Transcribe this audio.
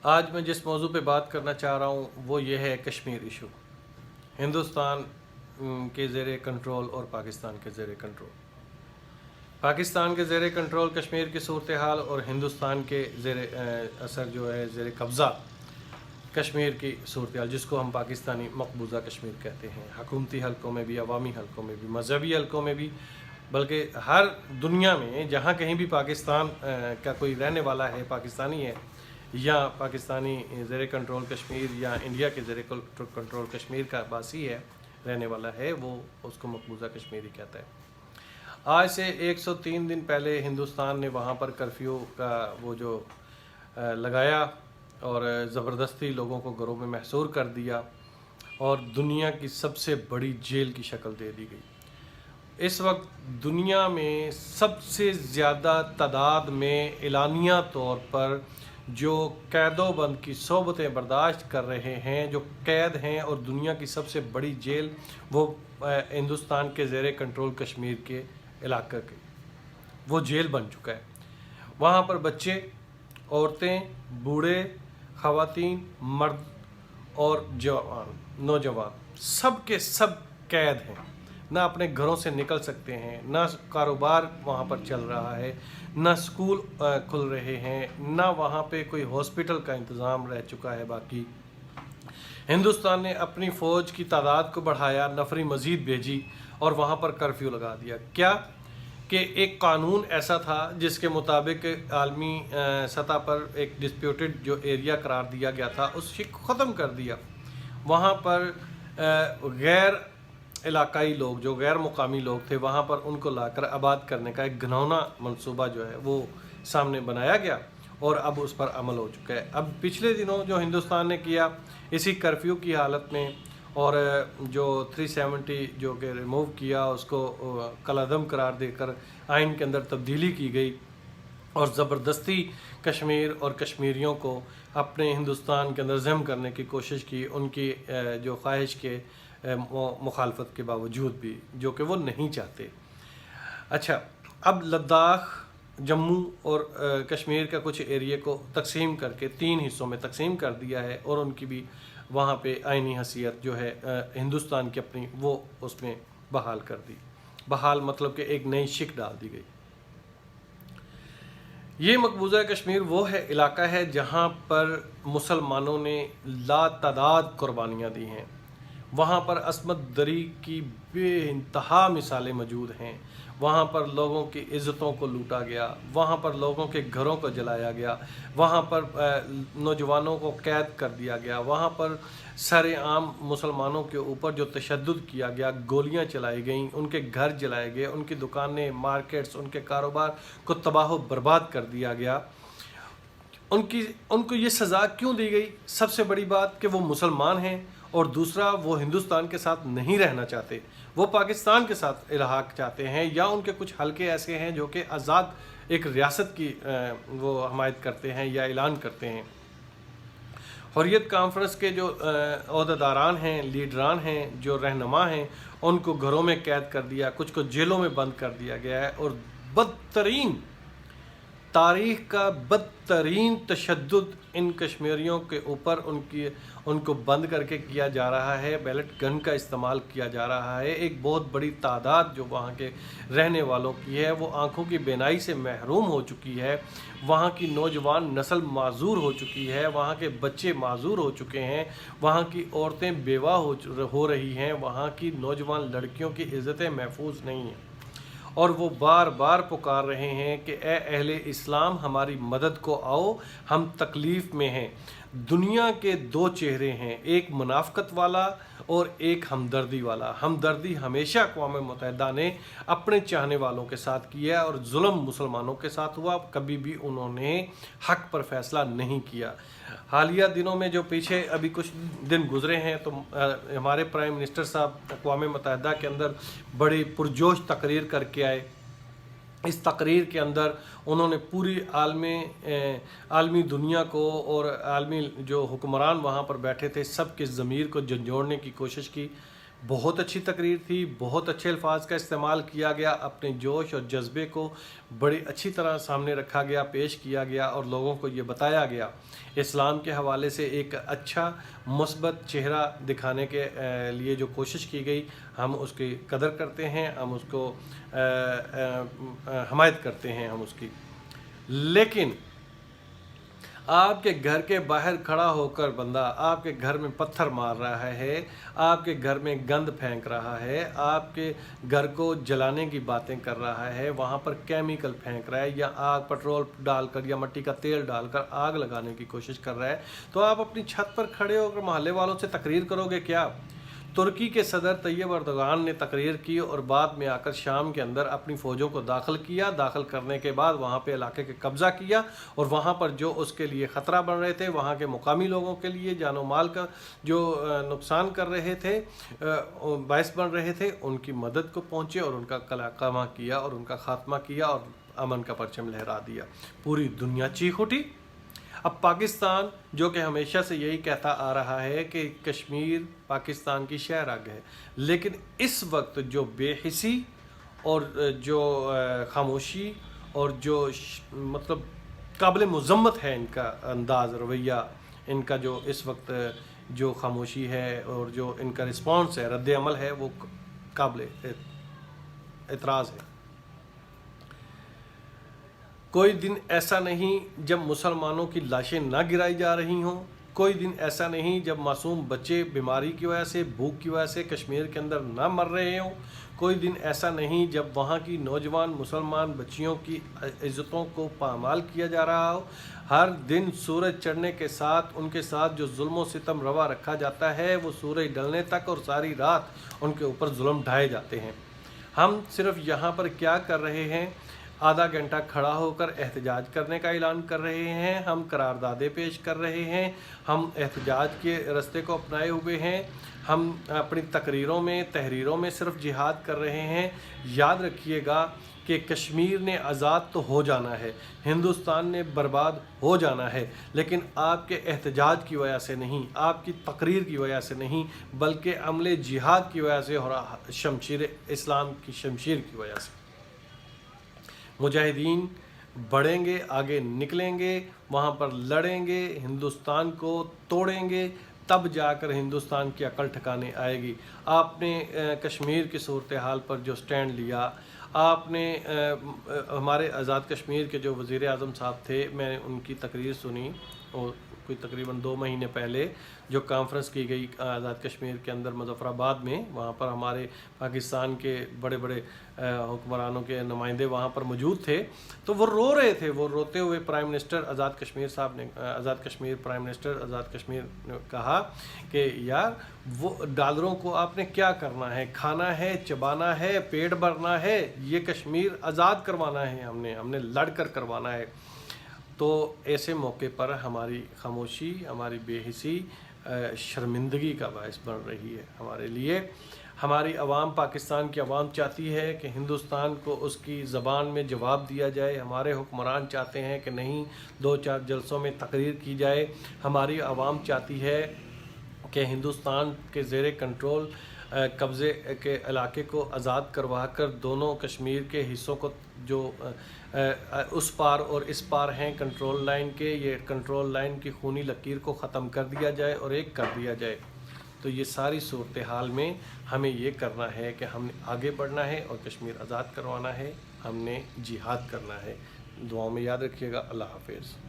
آج میں جس موضوع پہ بات کرنا چاہ رہا ہوں وہ یہ ہے کشمیر ایشو، ہندوستان کے زیر کنٹرول اور پاکستان کے زیر کنٹرول، پاکستان کے زیر کنٹرول کشمیر کی صورتحال اور ہندوستان کے زیر اثر جو ہے زیر قبضہ کشمیر کی صورتحال، جس کو ہم پاکستانی مقبوضہ کشمیر کہتے ہیں، حکومتی حلقوں میں بھی، عوامی حلقوں میں بھی، مذہبی حلقوں میں بھی، بلکہ ہر دنیا میں جہاں کہیں بھی پاکستان کا کوئی رہنے والا ہے، پاکستانی ہے یا پاکستانی زیر کنٹرول کشمیر یا انڈیا کے زیر کنٹرول کشمیر کا باسی ہے، رہنے والا ہے، وہ اس کو مقبوضہ کشمیر ہی کہتا ہے۔ آج سے 103 دن پہلے ہندوستان نے وہاں پر کرفیو کا وہ جو لگایا اور زبردستی لوگوں کو گھروں میں محصور کر دیا اور دنیا کی سب سے بڑی جیل کی شکل دے دی گئی۔ اس وقت دنیا میں سب سے زیادہ تعداد میں اعلانیہ طور پر جو قید و بند کی صحبتیں برداشت کر رہے ہیں، جو قید ہیں، اور دنیا کی سب سے بڑی جیل وہ ہندوستان کے زیر کنٹرول کشمیر کے علاقہ کی وہ جیل بن چکا ہے۔ وہاں پر بچے، عورتیں، بوڑھے، خواتین، مرد اور نوجوان سب کے سب قید ہیں، نہ اپنے گھروں سے نکل سکتے ہیں، نہ کاروبار وہاں پر چل رہا ہے، نہ سکول کھل رہے ہیں، نہ وہاں پہ کوئی ہاسپٹل کا انتظام رہ چکا ہے باقی۔ ہندوستان نے اپنی فوج کی تعداد کو بڑھایا، نفری مزید بھیجی اور وہاں پر کرفیو لگا دیا۔ کیا کہ ایک قانون ایسا تھا جس کے مطابق عالمی سطح پر ایک ڈسپیوٹڈ جو ایریا قرار دیا گیا تھا اس کو ختم کر دیا۔ وہاں پر غیر علاقائی لوگ، جو غیر مقامی لوگ تھے، وہاں پر ان کو لا کر آباد کرنے کا ایک گھناؤنا منصوبہ جو ہے وہ سامنے بنایا گیا اور اب اس پر عمل ہو چکا ہے۔ اب پچھلے دنوں جو ہندوستان نے کیا اسی کرفیو کی حالت میں، اور جو 370 جو کہ ریموو کیا اس کو کالعدم قرار دے کر آئین کے اندر تبدیلی کی گئی اور زبردستی کشمیر اور کشمیریوں کو اپنے ہندوستان کے اندر ضم کرنے کی کوشش کی، ان کی جو خواہش کے مخالفت کے باوجود بھی، جو کہ وہ نہیں چاہتے۔ اچھا، اب لداخ، جموں اور کشمیر کا کچھ ایریے کو تقسیم کر کے 3 حصوں میں تقسیم کر دیا ہے اور ان کی بھی وہاں پہ آئینی حیثیت جو ہے ہندوستان کی اپنی وہ اس میں بحال کر دی۔ بحال مطلب کہ ایک نئی شک ڈال دی گئی۔ یہ مقبوضہ کشمیر وہ ہے علاقہ ہے جہاں پر مسلمانوں نے لا تعداد قربانیاں دی ہیں۔ وہاں پر عصمت دری کی بے انتہا مثالیں موجود ہیں۔ وہاں پر لوگوں کی عزتوں کو لوٹا گیا، وہاں پر لوگوں کے گھروں کو جلایا گیا، وہاں پر نوجوانوں کو قید کر دیا گیا، وہاں پر سر عام مسلمانوں کے اوپر جو تشدد کیا گیا، گولیاں چلائی گئیں، ان کے گھر جلائے گئے، ان کی دکانیں، مارکیٹس، ان کے کاروبار کو تباہ و برباد کر دیا گیا۔ ان کو یہ سزا کیوں دی گئی؟ سب سے بڑی بات کہ وہ مسلمان ہیں، اور دوسرا وہ ہندوستان کے ساتھ نہیں رہنا چاہتے، وہ پاکستان کے ساتھ الحاق چاہتے ہیں، یا ان کے کچھ حلقے ایسے ہیں جو کہ آزاد ایک ریاست کی وہ حمایت کرتے ہیں یا اعلان کرتے ہیں۔ حریت کانفرنس کے جو عہدیداران ہیں، لیڈران ہیں، جو رہنما ہیں، ان کو گھروں میں قید کر دیا، کچھ کو جیلوں میں بند کر دیا گیا ہے، اور بدترین تاریخ کا بدترین تشدد ان کشمیریوں کے اوپر ان کو بند کر کے کیا جا رہا ہے۔ بیلٹ گن کا استعمال کیا جا رہا ہے۔ ایک بہت بڑی تعداد جو وہاں کے رہنے والوں کی ہے وہ آنکھوں کی بینائی سے محروم ہو چکی ہے، وہاں کی نوجوان نسل معذور ہو چکی ہے، وہاں کے بچے معذور ہو چکے ہیں، وہاں کی عورتیں بیوہ ہو رہی ہیں، وہاں کی نوجوان لڑکیوں کی عزتیں محفوظ نہیں ہیں، اور وہ بار بار پکار رہے ہیں کہ اے اہل اسلام ہماری مدد کو آؤ، ہم تکلیف میں ہیں۔ دنیا کے 2 چہرے ہیں، ایک منافقت والا اور ایک ہمدردی والا۔ ہمدردی ہمیشہ اقوام متحدہ نے اپنے چاہنے والوں کے ساتھ کیا ہے اور ظلم مسلمانوں کے ساتھ ہوا، کبھی بھی انہوں نے حق پر فیصلہ نہیں کیا۔ حالیہ دنوں میں جو پیچھے ابھی کچھ دن گزرے ہیں تو ہمارے پرائم منسٹر صاحب اقوام متحدہ کے اندر بڑی پرجوش تقریر کر کے آئے۔ اس تقریر کے اندر انہوں نے پوری عالمی دنیا کو اور عالمی جو حکمران وہاں پر بیٹھے تھے سب کے ضمیر کو جھنجھوڑنے کی کوشش کی۔ بہت اچھی تقریر تھی، بہت اچھے الفاظ کا استعمال کیا گیا، اپنے جوش اور جذبے کو بڑی اچھی طرح سامنے رکھا گیا، پیش کیا گیا اور لوگوں کو یہ بتایا گیا، اسلام کے حوالے سے ایک اچھا مثبت چہرہ دکھانے کے لیے جو کوشش کی گئی، ہم اس کی قدر کرتے ہیں، ہم اس کو حمایت کرتے ہیں ہم اس کی۔ لیکن آپ کے گھر کے باہر کھڑا ہو کر بندہ آپ کے گھر میں پتھر مار رہا ہے، آپ کے گھر میں گند پھینک رہا ہے، آپ کے گھر کو جلانے کی باتیں کر رہا ہے، وہاں پر کیمیکل پھینک رہا ہے یا آگ پٹرول ڈال کر یا مٹی کا تیل ڈال کر آگ لگانے کی کوشش کر رہا ہے، تو آپ اپنی چھت پر کھڑے ہو کر محلے والوں سے تقریر کرو گے کیا؟ ترکی کے صدر طیب اردوغان نے تقریر کی اور بعد میں آ کر شام کے اندر اپنی فوجوں کو داخل کیا، داخل کرنے کے بعد وہاں پہ علاقے کے قبضہ کیا اور وہاں پر جو اس کے لیے خطرہ بن رہے تھے، وہاں کے مقامی لوگوں کے لیے جان و مال کا جو نقصان کر رہے تھے، باعث بن رہے تھے، ان کی مدد کو پہنچے اور ان کا قلمہ کیا اور ان کا خاتمہ کیا اور امن کا پرچم لہرا دیا۔ پوری دنیا چیخ اٹھی۔ اب پاکستان جو کہ ہمیشہ سے یہی کہتا آ رہا ہے کہ کشمیر پاکستان کی شہ رگ ہے، لیکن اس وقت جو بے حسی اور جو خاموشی اور جو مطلب قابل مذمت ہے ان کا انداز رویہ، ان کا جو اس وقت جو خاموشی ہے اور جو ان کا رسپانس ہے، رد عمل ہے، وہ قابل اعتراض ہے۔ کوئی دن ایسا نہیں جب مسلمانوں کی لاشیں نہ گرائی جا رہی ہوں، کوئی دن ایسا نہیں جب معصوم بچے بیماری کی وجہ سے، بھوک کی وجہ سے کشمیر کے اندر نہ مر رہے ہوں، کوئی دن ایسا نہیں جب وہاں کی نوجوان مسلمان بچیوں کی عزتوں کو پامال کیا جا رہا ہو۔ ہر دن سورج چڑھنے کے ساتھ ان کے ساتھ جو ظلم و ستم روا رکھا جاتا ہے، وہ سورج ڈلنے تک اور ساری رات ان کے اوپر ظلم ڈھائے جاتے ہیں۔ ہم صرف یہاں پر کیا کر رہے ہیں؟ آدھا گھنٹہ کھڑا ہو کر احتجاج کرنے کا اعلان کر رہے ہیں، ہم قراردادیں پیش کر رہے ہیں، ہم احتجاج کے راستے کو اپنائے ہوئے ہیں، ہم اپنی تقریروں میں تحریروں میں صرف جہاد کر رہے ہیں۔ یاد رکھیے گا کہ کشمیر نے آزاد تو ہو جانا ہے، ہندوستان نے برباد ہو جانا ہے، لیکن آپ کے احتجاج کی وجہ سے نہیں، آپ کی تقریر کی وجہ سے نہیں، بلکہ عمل جہاد کی وجہ سے اور شمشیر اسلام کی شمشیر کی وجہ سے۔ مجاہدین بڑھیں گے، آگے نکلیں گے، وہاں پر لڑیں گے، ہندوستان کو توڑیں گے، تب جا کر ہندوستان کی عقل ٹھکانے آئے گی۔ آپ نے کشمیر کی صورتحال پر جو سٹینڈ لیا، آپ نے ہمارے آزاد کشمیر کے جو وزیر اعظم صاحب تھے، میں نے ان کی تقریر سنی اور کوئی تقریباً 2 مہینے پہلے جو کانفرنس کی گئی آزاد کشمیر کے اندر مظفر آباد میں، وہاں پر ہمارے پاکستان کے بڑے بڑے حکمرانوں کے نمائندے وہاں پر موجود تھے، تو وہ رو رہے تھے۔ وہ روتے ہوئے پرائم منسٹر آزاد کشمیر صاحب نے پرائم منسٹر آزاد کشمیر نے کہا کہ یار وہ ڈالروں کو آپ نے کیا کرنا ہے؟ کھانا ہے، چبانا ہے، پیٹ بھرنا ہے، یہ کشمیر آزاد کروانا ہے، ہم نے لڑ کر کروانا ہے۔ تو ایسے موقع پر ہماری خاموشی، ہماری بے حسی شرمندگی کا باعث بن رہی ہے ہمارے لیے۔ ہماری عوام، پاکستان کی عوام چاہتی ہے کہ ہندوستان کو اس کی زبان میں جواب دیا جائے، ہمارے حکمران چاہتے ہیں کہ نہیں 2-4 جلسوں میں تقریر کی جائے، ہماری عوام چاہتی ہے کہ ہندوستان کے زیر کنٹرول قبضے کے علاقے کو آزاد کروا کر دونوں کشمیر کے حصوں کو جو اس پار اور اس پار ہیں کنٹرول لائن کے، یہ کنٹرول لائن کی خونی لکیر کو ختم کر دیا جائے اور ایک کر دیا جائے۔ تو یہ ساری صورتحال میں ہمیں یہ کرنا ہے کہ ہم نے آگے بڑھنا ہے اور کشمیر آزاد کروانا ہے، ہم نے جہاد کرنا ہے۔ دعاؤں میں یاد رکھیے گا۔ اللہ حافظ۔